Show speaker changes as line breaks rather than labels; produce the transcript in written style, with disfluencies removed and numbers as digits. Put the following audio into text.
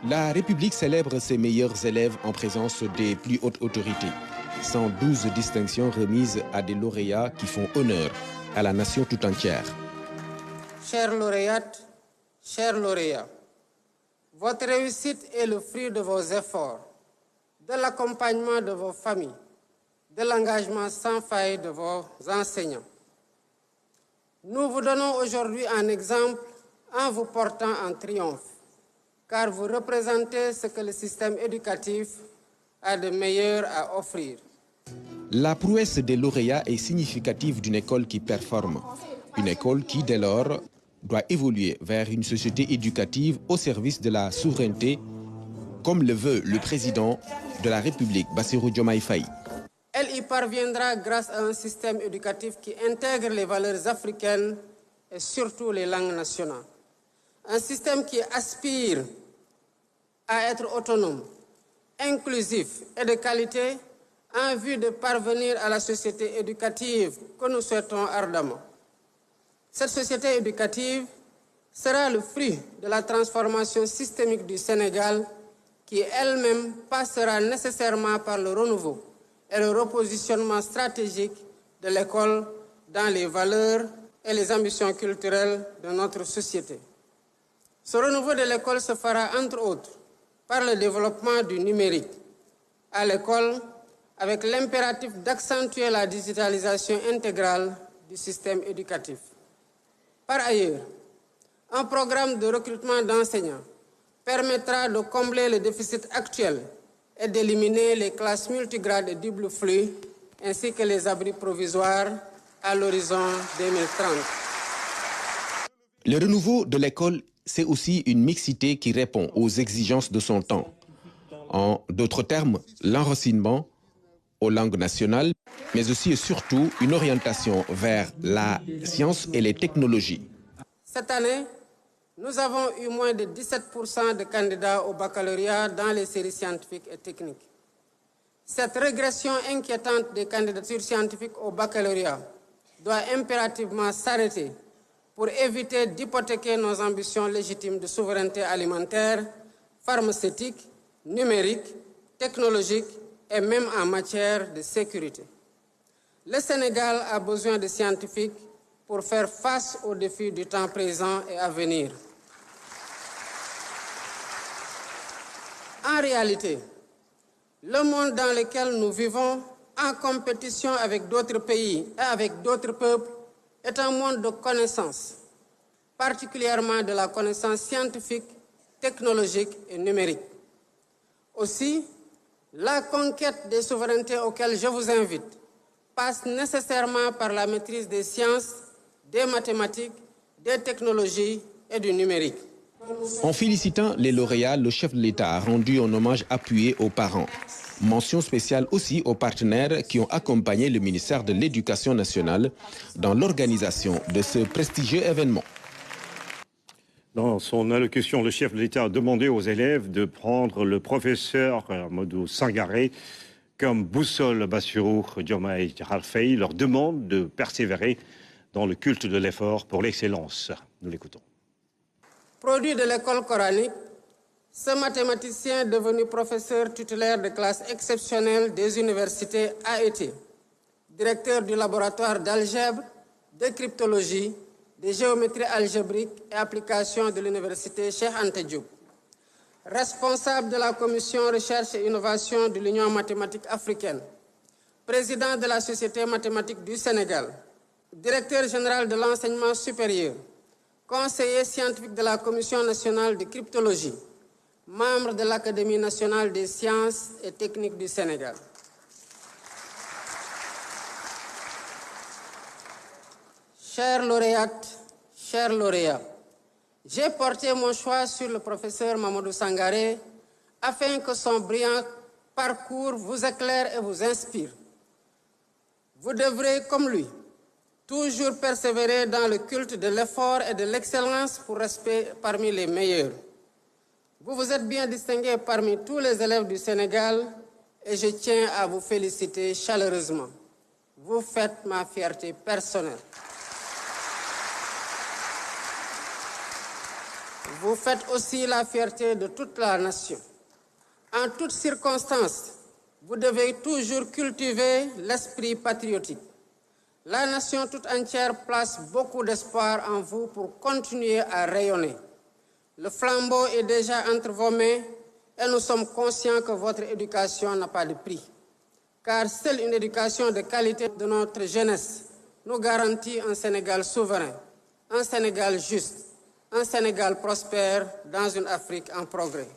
La République célèbre ses meilleurs élèves en présence des plus hautes autorités. 112 distinctions remises à des lauréats qui font honneur à la nation tout entière.
Chères lauréates, chers lauréats, votre réussite est le fruit de vos efforts, de l'accompagnement de vos familles, de l'engagement sans faille de vos enseignants. Nous vous donnons aujourd'hui un exemple en vous portant en triomphe, car vous représentez ce que le système éducatif a de meilleur à offrir.
La prouesse des lauréats est significative d'une école qui performe. Une école qui, dès lors, doit évoluer vers une société éducative au service de la souveraineté, comme le veut le président de la République, Bassirou Diomaye Faye.
Elle y parviendra grâce à un système éducatif qui intègre les valeurs africaines et surtout les langues nationales. Un système qui aspire à être autonome, inclusif et de qualité en vue de parvenir à la société éducative que nous souhaitons ardemment. Cette société éducative sera le fruit de la transformation systémique du Sénégal qui elle-même passera nécessairement par le renouveau et le repositionnement stratégique de l'école dans les valeurs et les ambitions culturelles de notre société. Ce renouveau de l'école se fera entre autres par le développement du numérique à l'école avec l'impératif d'accentuer la digitalisation intégrale du système éducatif. Par ailleurs, un programme de recrutement d'enseignants permettra de combler le déficit actuel et d'éliminer les classes multigrades et double flux, ainsi que les abris provisoires à l'horizon 2030.
Le renouveau de l'école, c'est aussi une mixité qui répond aux exigences de son temps. En d'autres termes, l'enracinement aux langues nationales, mais aussi et surtout une orientation vers la science et les technologies.
Cette année, nous avons eu moins de 17% de candidats au baccalauréat dans les séries scientifiques et techniques. Cette régression inquiétante des candidatures scientifiques au baccalauréat doit impérativement s'arrêter pour éviter d'hypothéquer nos ambitions légitimes de souveraineté alimentaire, pharmaceutique, numérique, technologique et même en matière de sécurité. Le Sénégal a besoin de scientifiques pour faire face aux défis du temps présent et à venir. En réalité, le monde dans lequel nous vivons, en compétition avec d'autres pays et avec d'autres peuples, est un monde de connaissances, particulièrement de la connaissance scientifique, technologique et numérique. Aussi, la conquête des souverainetés auxquelles je vous invite passe nécessairement par la maîtrise des sciences, des mathématiques, des technologies et du numérique.
En félicitant les lauréats, le chef de l'État a rendu un hommage appuyé aux parents. Mention spéciale aussi aux partenaires qui ont accompagné le ministère de l'Éducation nationale dans l'organisation de ce prestigieux événement.
Dans son allocution, le chef de l'État a demandé aux élèves de prendre le professeur Amadou Sangaré comme boussole. Bassirou Diomaye Faye leur demande de persévérer dans le culte de l'effort pour l'excellence. Nous l'écoutons.
Produit de l'école coranique, ce mathématicien devenu professeur titulaire de classe exceptionnelle des universités a été directeur du laboratoire d'algèbre, de cryptologie, de géométrie algébrique et application de l'université Cheikh Anta Diop, responsable de la commission recherche et innovation de l'Union mathématique africaine, président de la Société mathématique du Sénégal, directeur général de l'enseignement supérieur, conseiller scientifique de la Commission nationale de cryptologie, membre de l'Académie nationale des sciences et techniques du Sénégal. Chères lauréates, chers lauréats, j'ai porté mon choix sur le professeur Mamadou Sangaré afin que son brillant parcours vous éclaire et vous inspire. Vous devrez, comme lui, toujours persévérer dans le culte de l'effort et de l'excellence pour rester parmi les meilleurs. Vous vous êtes bien distingués parmi tous les élèves du Sénégal et je tiens à vous féliciter chaleureusement. Vous faites ma fierté personnelle. Vous faites aussi la fierté de toute la nation. En toutes circonstances, vous devez toujours cultiver l'esprit patriotique. La nation toute entière place beaucoup d'espoir en vous pour continuer à rayonner. Le flambeau est déjà entre vos mains et nous sommes conscients que votre éducation n'a pas de prix. Car seule une éducation de qualité de notre jeunesse nous garantit un Sénégal souverain, un Sénégal juste, un Sénégal prospère dans une Afrique en progrès.